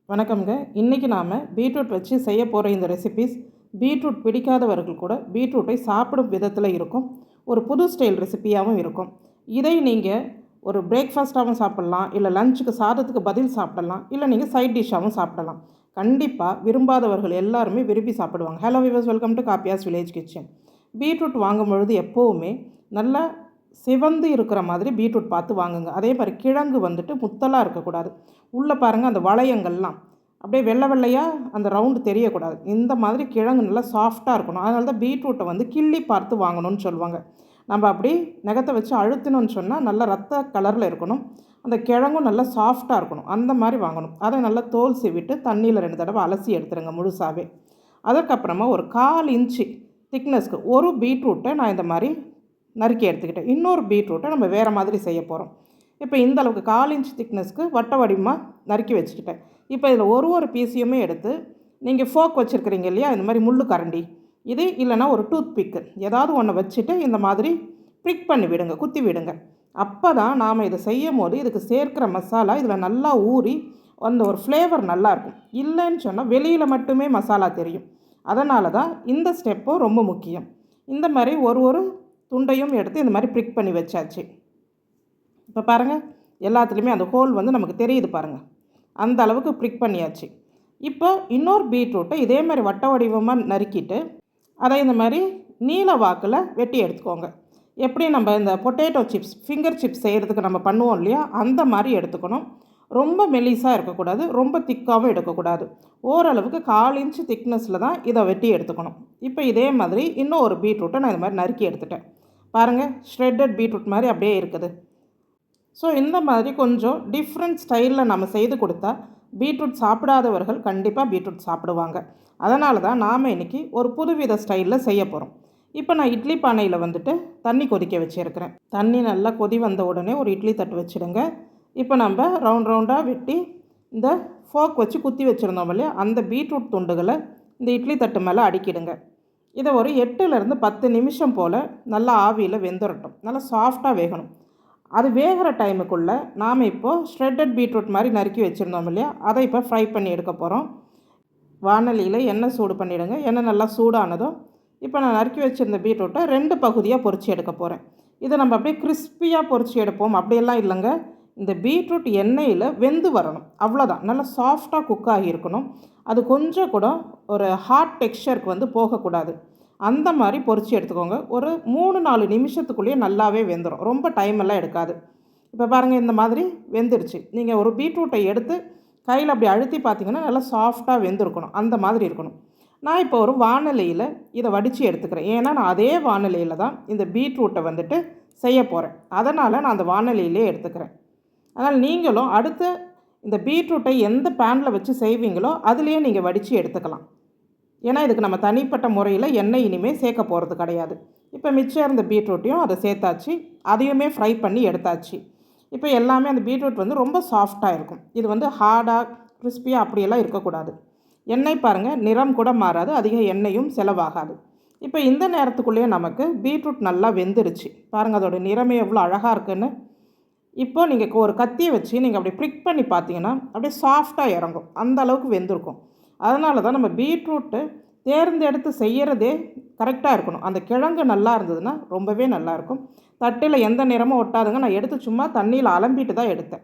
வணக்கம்ங்க. இன்றைக்கி நாம் பீட்ரூட் வச்சு செய்ய போகிற இந்த ரெசிபீஸ் பீட்ரூட் பிடிக்காதவர்கள் கூட பீட்ரூட்டை சாப்பிடும் விதத்தில் இருக்கும். ஒரு புது ஸ்டைல் ரெசிபியாகவும் இருக்கும். இதை நீங்கள் ஒரு பிரேக்ஃபாஸ்ட்டாகவும் சாப்பிட்லாம், இல்லை லஞ்சுக்கு சாதத்துக்கு பதில் சாப்பிடலாம், இல்லை நீங்கள் சைட் டிஷ்ஷாகவும் சாப்பிடலாம். கண்டிப்பாக விரும்பாதவர்கள் எல்லாருமே விரும்பி சாப்பிடுவாங்க. Hello viewers, welcome to காப்பியாஸ் village kitchen. Beetroot வாங்கும் பொழுது எப்போவுமே நல்லா சிவந்து இருக்கிற மாதிரி பீட்ரூட் பார்த்து வாங்குங்க. அதே மாதிரி கிழங்கு வந்துட்டு முத்தலாக இருக்கக்கூடாது. உள்ளே பாருங்கள், அந்த வளையங்கள்லாம் அப்படியே வெள்ளை வெள்ளையாக அந்த ரவுண்டு தெரியக்கூடாது. இந்த மாதிரி கிழங்கு நல்லா சாஃப்டாக இருக்கணும். அதனால தான் பீட்ரூட்டை வந்து கிள்ளி பார்த்து வாங்கணும்னு சொல்லுவாங்க. நம்ம அப்படி நகத்தை வச்சு அழுத்தினோன்னு சொன்னால் நல்லா ரத்த கலரில் இருக்கணும். அந்த கிழங்கும் நல்லா சாஃப்டாக இருக்கணும். அந்த மாதிரி வாங்கணும். அதை நல்லா தோல் சீவிட்டு தண்ணியில் 2 தடவை அலசி எடுத்துருங்க முழுசாகவே. அதுக்கப்புறமா ஒரு 1/4 இன்ச்சு திக்னஸ்க்கு ஒரு பீட்ரூட்டை நான் இந்த மாதிரி நறுக்கி எடுத்துக்கிட்டேன். இன்னொரு பீட்ரூட்டை நம்ம வேறு மாதிரி செய்ய போகிறோம். இப்போ இந்த அளவுக்கு 1/4 இன்ச் திக்னஸ்க்கு வட்ட வடிவமாக நறுக்கி வச்சுக்கிட்டேன். இப்போ இதில் ஒரு பீஸையுமே எடுத்து நீங்கள் ஃபோக் வச்சுருக்கிறீங்க இல்லையா, இந்த மாதிரி முள்ளு கரண்டி இது இல்லைனா ஒரு டூத் பிக்கு ஏதாவது ஒன்று வச்சுட்டு இந்த மாதிரி பிக் பண்ணி விடுங்க, குத்தி விடுங்க. அப்போ தான் நாம் இதை செய்யும் போது இதுக்கு சேர்க்கிற மசாலா இதில் நல்லா ஊறி அந்த ஒரு ஃப்ளேவர் நல்லாயிருக்கும். இல்லைன்னு சொன்னால் வெளியில் மட்டுமே மசாலா தெரியும். அதனால தான் இந்த ஸ்டெப்பும் ரொம்ப முக்கியம். இந்த மாதிரி ஒரு துண்டையும் எடுத்து இந்த மாதிரி பிக் பண்ணி வச்சாச்சு. இப்போ பாருங்கள், எல்லாத்துலேயுமே அந்த ஹோல் வந்து நமக்கு தெரியுது பாருங்கள். அந்த அளவுக்கு பிக் பண்ணியாச்சு. இப்போ இன்னொரு பீட்ரூட்டை இதே மாதிரி வட்ட வடிவமாக நறுக்கிட்டு அதை இந்த மாதிரி நீல வாக்கில் வெட்டி எடுத்துக்கோங்க. எப்படி நம்ம இந்த பொட்டேட்டோ சிப்ஸ், ஃபிங்கர் சிப்ஸ் செய்கிறதுக்கு நம்ம பண்ணுவோம் இல்லையா, அந்த மாதிரி எடுத்துக்கணும். ரொம்ப மெலிசாக இருக்கக்கூடாது, ரொம்ப திக்காகவும் எடுக்கக்கூடாது. ஓரளவுக்கு 1/4 இன்ச்சு திக்னஸில் தான் இதை வெட்டி எடுத்துக்கணும். இப்போ இதே மாதிரி இன்னும் ஒரு பீட்ரூட்டை நான் இந்த மாதிரி நறுக்கி எடுத்துட்டேன். பாருங்கள், ஷ்ரெட்டட் பீட்ரூட் மாதிரி அப்படியே இருக்குது. ஸோ இந்த மாதிரி கொஞ்சம் டிஃப்ரெண்ட் ஸ்டைலில் நம்ம செய்து கொடுத்தா பீட்ரூட் சாப்பிடாதவர்கள் கண்டிப்பாக பீட்ரூட் சாப்பிடுவாங்க. அதனால தான் நாம் இன்றைக்கி ஒரு புதுவித ஸ்டைலில் செய்ய போகிறோம். இப்போ நான் இட்லி பானையில் வந்துட்டு தண்ணி கொதிக்க வச்சுருக்கிறேன். தண்ணி நல்லா கொதி வந்த உடனே ஒரு இட்லி தட்டு வச்சுடுங்க. இப்போ நம்ம ரவுண்டாக வெட்டி இந்த ஃபோக் வச்சு குத்தி வச்சுருந்தோம் இல்லையா, அந்த பீட்ரூட் துண்டுகளை இந்த இட்லி தட்டு மேலே அடுக்கிடுங்க. இதை ஒரு 8லேருந்து 10 நிமிஷம் போல் நல்லா ஆவியில் வெந்துடட்டும். நல்லா சாஃப்டாக வேகணும். அது வேகிற டைமுக்குள்ளே நாம் இப்போது ஷ்ரெட்டட் பீட்ரூட் மாதிரி நறுக்கி வச்சுருந்தோம் இல்லையா, அதை இப்போ ஃப்ரை பண்ணி எடுக்க போகிறோம். வானலியில் எண்ணெய் சூடு பண்ணிவிடுங்க. எண்ணெய் நல்லா சூடானதும் இப்போ நான் நறுக்கி வச்சுருந்த பீட்ரூட்டை 2 பகுதியாக பொரித்து எடுக்க போகிறேன். இதை நம்ம அப்படியே கிறிஸ்பியாக பொரித்து எடுப்போம் அப்படியெல்லாம் இல்லைங்க. இந்த பீட்ரூட் எண்ணெயில் வெந்து வரணும், அவ்வளோதான். நல்லா சாஃப்டாக குக் ஆகியிருக்கணும். அது கொஞ்சம் கூட ஒரு ஹாட் டெக்ஸ்சருக்கு வந்து போகக்கூடாது. அந்த மாதிரி பொரித்து எடுத்துக்கோங்க. ஒரு 3-4 நிமிஷத்துக்குள்ளேயே நல்லாவே வெந்துடும். ரொம்ப டைம் எல்லாம் எடுக்காது. இப்போ பாருங்கள், இந்த மாதிரி வெந்துருச்சு. நீங்கள் ஒரு பீட்ரூட்டை எடுத்து கையில் அப்படி அழுத்தி பார்த்தீங்கன்னா நல்லா சாஃப்டாக வெந்திருக்கணும். அந்த மாதிரி இருக்கணும். நான் இப்போ ஒரு வானிலையில் இதை வடித்து எடுத்துக்கிறேன். ஏன்னா நான் அதே வானிலையில் தான் இந்த பீட்ரூட்டை வந்துட்டு செய்ய போகிறேன். அதனால் நான் அந்த வானிலையிலே எடுத்துக்கிறேன். அதனால் நீங்களும் அடுத்த இந்த பீட்ரூட்டை எந்த பேனில் வச்சு செய்வீங்களோ அதுலேயே நீங்கள் வடித்து எடுத்துக்கலாம். ஏன்னா இதுக்கு நம்ம தனிப்பட்ட முறையில் எண்ணெய் இனிமேல் சேர்க்க போகிறது கிடையாது. இப்போ மிச்சம் இருந்த பீட்ரூட்டையும் அதை சேர்த்தாச்சு. அதையுமே ஃப்ரை பண்ணி எடுத்தாச்சு. இப்போ எல்லாமே அந்த பீட்ரூட் வந்து ரொம்ப சாஃப்டாக இருக்கும். இது வந்து ஹார்டாக கிறிஸ்பியாக அப்படியெல்லாம் இருக்கக்கூடாது. எண்ணெய் பாருங்கள், நிறம் கூட மாறாது, அதிக எண்ணெயும் செலவாகாது. இப்போ இந்த நேரத்துக்குள்ளேயே நமக்கு பீட்ரூட் நல்லா வெந்துருச்சு. பாருங்கள், அதோடய நிறமே எவ்வளோ அழகாக இருக்குன்னு. இப்போ நீங்கள் ஒரு கத்தியை வச்சு நீங்கள் அப்படி பிரிக் பண்ணி பார்த்தீங்கன்னா அப்படியே சாஃப்டாக இறங்கும். அந்த அளவுக்கு வெந்திருக்கும். அதனால தான் நம்ம பீட்ரூட்டு தேர்ந்தெடுத்து செய்கிறதே கரெக்டாக இருக்கணும். அந்த கிழங்கு நல்லா இருந்ததுன்னா ரொம்பவே நல்லாயிருக்கும். தட்டில் எந்த நிறமும் ஒட்டாதுங்க. நான் எடுத்து சும்மா தண்ணியில் அலம்பிட்டு தான் எடுத்தேன்.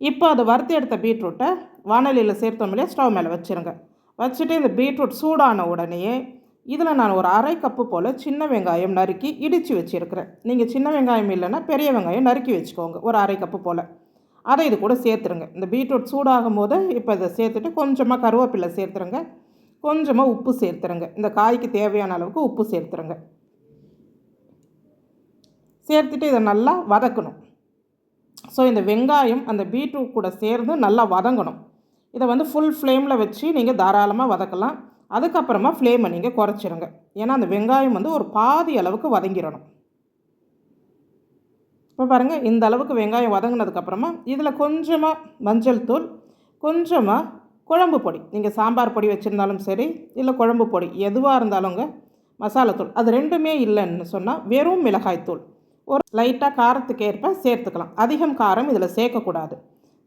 இப்போ அதை வறுத்து எடுத்த பீட்ரூட்டை வானலியில் சேர்த்தோம் இல்லையா, ஸ்டவ் மேலே வச்சுருங்க. வச்சுட்டு இந்த பீட்ரூட் சூடான உடனேயே இதில் நான் ஒரு 1/2 கப்பு போல் சின்ன வெங்காயம் நறுக்கி இடித்து வச்சுருக்கிறேன். நீங்கள் சின்ன வெங்காயம் இல்லைன்னா பெரிய வெங்காயம் நறுக்கி வச்சுக்கோங்க, ஒரு 1/2 கப்பு போல். அதை இது கூட சேர்த்துருங்க. இந்த பீட்ரூட் சூடாகும் போது இப்போ இதை சேர்த்துட்டு கொஞ்சமாக கருவேப்பிலை சேர்த்துருங்க, கொஞ்சமாக உப்பு சேர்த்துருங்க. இந்த காய்க்கு தேவையான அளவுக்கு உப்பு சேர்த்துருங்க. சேர்த்துட்டு இதை நல்லா வதக்கணும். ஸோ இந்த வெங்காயம் அந்த பீட்ரூட் கூட சேர்ந்து நல்லா வதங்கணும். இதை வந்து ஃபுல் ஃப்ளேமில் வச்சு நீங்கள் தாராளமாக வதக்கலாம். அதுக்கப்புறமா ஃப்ளேமை நீங்கள் குறைச்சிருங்க. ஏன்னா அந்த வெங்காயம் வந்து ஒரு பாதி அளவுக்கு வதங்கிடணும். இப்போ பாருங்கள், இந்த அளவுக்கு வெங்காயம் வதங்கினதுக்கப்புறமா இதில் கொஞ்சமாக மஞ்சள் தூள், கொஞ்சமாக குழம்பு பொடி, நீங்கள் சாம்பார் பொடி வச்சுருந்தாலும் சரி, இல்லை குழம்பு பொடி எதுவாக இருந்தாலுங்க, மசாலாத்தூள், அது 2மே இல்லைன்னு சொன்னால் வெறும் மிளகாய்த்தூள் ஒரு லைட்டாக காரத்துக்கு ஏற்ப சேர்த்துக்கலாம். அதிகம் காரம் இதில் சேர்க்கக்கூடாது.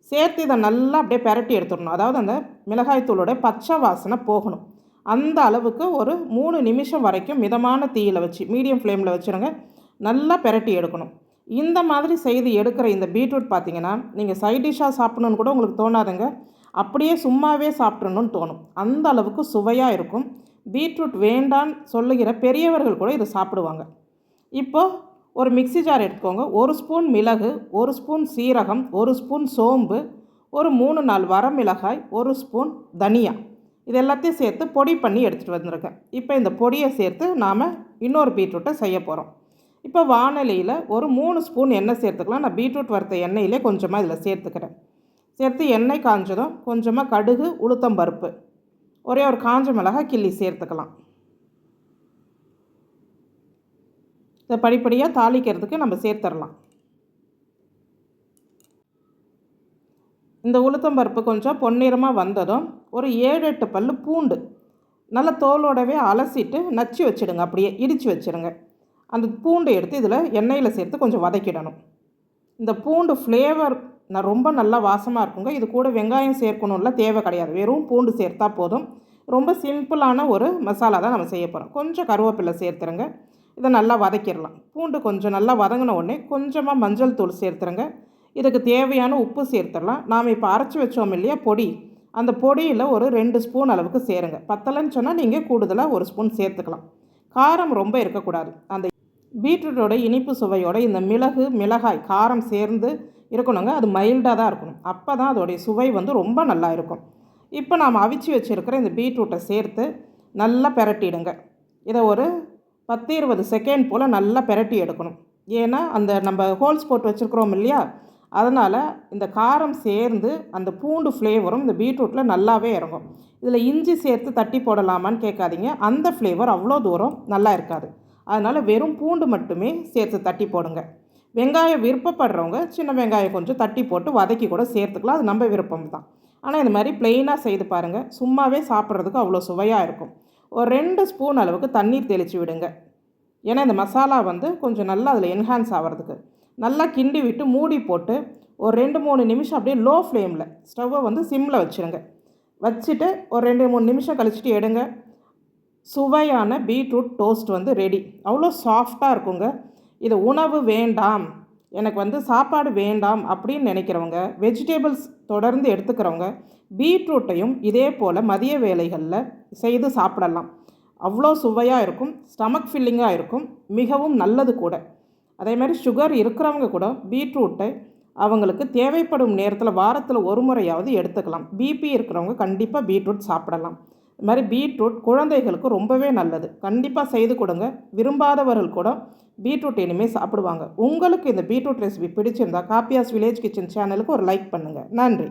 சேர்த்து இதை நல்லா அப்படியே பெரட்டி எடுத்துடணும். அதாவது அந்த மிளகாய்த்தூளோட பச்சை வாசனை போகணும். அந்த அளவுக்கு ஒரு 3 நிமிஷம் வரைக்கும் மிதமான தீயில் வச்சு மீடியம் ஃப்ளேமில் வச்சுருங்க. நல்லா பெரட்டி எடுக்கணும். இந்த மாதிரி செய்து எடுக்கிற இந்த பீட்ரூட் பார்த்திங்கன்னா நீங்கள் சைட் டிஷ்ஷாக சாப்பிடணுன்னு கூட உங்களுக்கு தோணாதுங்க. அப்படியே சும்மாவே சாப்பிட்றணுன்னு தோணும். அந்த அளவுக்கு சுவையாக இருக்கும். பீட்ரூட் வேண்டான்னு சொல்லுகிற பெரியவர்கள் கூட இதை சாப்பிடுவாங்க. இப்போது ஒரு மிக்ஸி ஜார் எடுத்துக்கோங்க. 1 ஸ்பூன் மிளகு, 1 ஸ்பூன் சீரகம், 1 ஸ்பூன் சோம்பு, ஒரு 3-4 வரமிளகாய், 1 ஸ்பூன் தனியா, இது எல்லாத்தையும் சேர்த்து பொடி பண்ணி எடுத்துகிட்டு வந்திருக்கேன். இப்போ இந்த பொடியை சேர்த்து நாம் இன்னொரு பீட்ரூட்டை செய்ய போகிறோம். இப்போ வாணலியில் ஒரு 3 ஸ்பூன் எண்ணெய் சேர்த்துக்கலாம். நான் பீட்ரூட் வறுத்த எண்ணெயிலே கொஞ்சமாக இதில் சேர்த்துக்கிறேன். சேர்த்து எண்ணெய் காஞ்சதும் கொஞ்சமாக கடுகு, உளுத்தம்பருப்பு, ஒரே ஒரு காஞ்ச மிளகாய் கிள்ளி சேர்த்துக்கலாம். இதை படிப்படியாக தாளிக்கிறதுக்கு நம்ம சேர்த்துடலாம். இந்த உளுத்தம்பருப்பு கொஞ்சம் பொன்னிறமாக வந்ததும் ஒரு 7-8 பல் பூண்டு நல்லா தோலோடவே அலசிட்டு நச்சு வச்சுடுங்க. அப்படியே இடித்து வச்சுடுங்க. அந்த பூண்டை எடுத்து இதில் எண்ணெயில் சேர்த்து கொஞ்சம் வதக்கிடணும். இந்த பூண்டு ஃப்ளேவர் ரொம்ப நல்லா வாசமாக இருக்குங்க. இது கூட வெங்காயம் சேர்க்கணும்ல தேவை கிடையாது. வெறும் பூண்டு சேர்த்தா போதும். ரொம்ப சிம்பிளான ஒரு மசாலா தான் நம்ம செய்ய போகிறோம். கொஞ்சம் கருவேப்பிலை சேர்த்துருங்க. இதை நல்லா வதக்கிடலாம். பூண்டு கொஞ்சம் நல்லா வதங்கின உடனே கொஞ்சமாக மஞ்சள் தூள் சேர்த்துருங்க. இதுக்கு தேவையான உப்பு சேர்த்துடலாம். நாம் இப்போ அரைச்சி வச்சோம் இல்லையா பொடி, அந்த பொடியில் ஒரு 2 ஸ்பூன் அளவுக்கு சேருங்க. பத்தலைன்னு சொன்னால் நீங்கள் கூடுதலாக 1 ஸ்பூன் சேர்த்துக்கலாம். காரம் ரொம்ப இருக்கக்கூடாது. அந்த பீட்ரூட்டோட இனிப்பு சுவையோட இந்த மிளகு, மிளகாய் காரம் சேர்ந்து இருக்கணுங்க. அது மைல்டாக தான் இருக்கணும். அப்போ தான் அதோடைய சுவை ரொம்ப நல்லா இருக்கும். இப்போ நாம் அவிச்சு வச்சுருக்கிற இந்த பீட்ரூட்டை சேர்த்து நல்லா பெரட்டிடுங்க. இதை ஒரு 10-20 செகண்ட் போல் நல்லா பெரட்டி எடுக்கணும். ஏன்னா அந்த நம்ம ஹோல்ஸ் போட்டு வச்சுருக்குறோம் இல்லையா, அதனால் இந்த காரம் சேர்ந்து அந்த பூண்டு ஃப்ளேவரும் இந்த பீட்ரூட்டில் நல்லாவே இறங்கும். இதில் இஞ்சி சேர்த்து தட்டி போடலாமான்னு கேட்காதீங்க. அந்த ஃப்ளேவர் அவ்வளோ தூரம் நல்லா இருக்காது. அதனால் வெறும் பூண்டு மட்டுமே சேர்த்து தட்டி போடுங்க. வெங்காயம் விருப்பப்படுறவங்க சின்ன வெங்காயம் கொஞ்சம் தட்டி போட்டு வதக்கி கூட சேர்த்துக்கலாம். அது நம்ம விருப்பம் தான். ஆனால் இந்த மாதிரி ப்ளெயினாக செய்து பாருங்கள். சும்மாவே சாப்பிட்றதுக்கு அவ்வளோ சுவையாக இருக்கும். ஒரு 2 ஸ்பூன் அளவுக்கு தண்ணீர் தெளித்து விடுங்க. ஏன்னா இந்த மசாலா கொஞ்சம் நல்லா அதில் என்ஹான்ஸ் ஆகிறதுக்கு. நல்லா கிண்டி விட்டு மூடி போட்டு ஒரு 2-3 நிமிஷம் அப்படியே லோ ஃப்ளேமில் ஸ்டவ்வை சிம்மில் வச்சுருங்க. வச்சுட்டு ஒரு 2-3 நிமிஷம் கழிச்சிட்டு எடுங்க. சுவையான பீட்ரூட் டோஸ்ட் ரெடி. அவ்வளோ சாஃப்டாக இருக்குங்க. இது உணவு வேண்டாம், எனக்கு சாப்பாடு வேண்டாம் அப்படின்னு நினைக்கிறவங்க, வெஜிடபிள்ஸ் தொடர்ந்து எடுத்துக்கிறவங்க பீட்ரூட்டையும் இதே போல் மதிய வேளைகளில் செய்து சாப்பிடலாம். அவ்வளோ சுவையாக இருக்கும். ஸ்டமக் ஃபில்லிங்காக இருக்கும். மிகவும் நல்லது கூட. அதே மாதிரி சுகர் இருக்கிறவங்க கூட பீட்ரூட்டை அவங்களுக்கு தேவைப்படும் நேரத்தில் வாரத்தில் ஒரு முறையாவது எடுத்துக்கலாம். பிபி இருக்கிறவங்க கண்டிப்பாக பீட்ரூட் சாப்பிடலாம். இது மாதிரி பீட்ரூட் குழந்தைகளுக்கு ரொம்பவே நல்லது. கண்டிப்பாக செய்து கொடுங்க. விரும்பாதவர்கள் கூட பீட்ரூட் இனிமேல் சாப்பிடுவாங்க. உங்களுக்கு இந்த பீட்ரூட் ரெசிபி பிடிச்சிருந்தா காப்பியாஸ் வில்லேஜ் கிச்சன் சேனலுக்கு ஒரு லைக் பண்ணுங்கள். நன்றி.